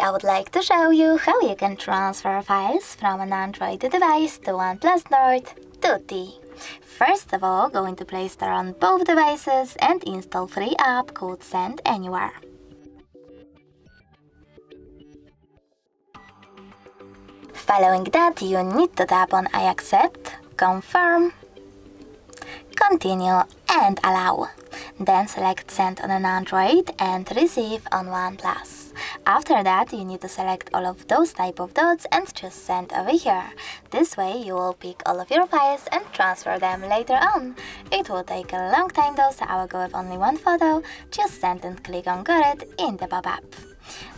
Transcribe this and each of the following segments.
I would like to show you how you can transfer files from an Android device to OnePlus Nord tutti. First of all, go into Play Store on both devices and install free app called Send Anywhere. Following that, you need to tap on I accept, confirm, continue and allow. Then select Send on an Android and Receive on OnePlus. After that, you need to select all of those type of dots and just send over here. This way you will pick all of your files and transfer them later on. It will take a long time though, so I will go with only one photo. Just send and click on Got it in the pop-up.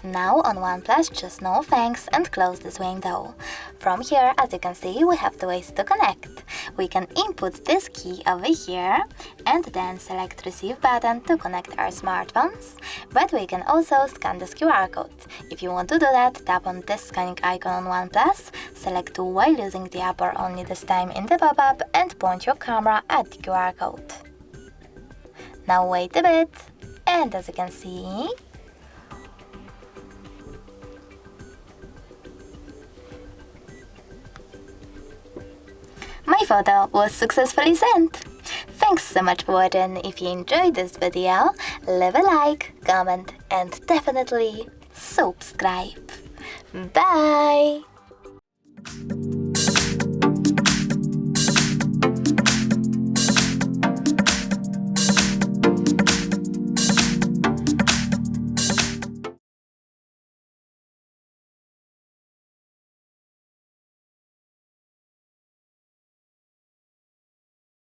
Now on OnePlus, just no thanks and close this window. From here, as you can see, we have two ways to connect. We can input this key over here and then select Receive button to connect our smartphones, but we can also scan this QR code. If you want to do that, tap on this scanning icon on OnePlus, select while using the app or only this time in the pop-up and point your camera at the QR code. Now wait a bit, and as you can see, my photo was successfully sent. Thanks so much for watching. If you enjoyed this video, leave a like, comment and definitely subscribe. Bye!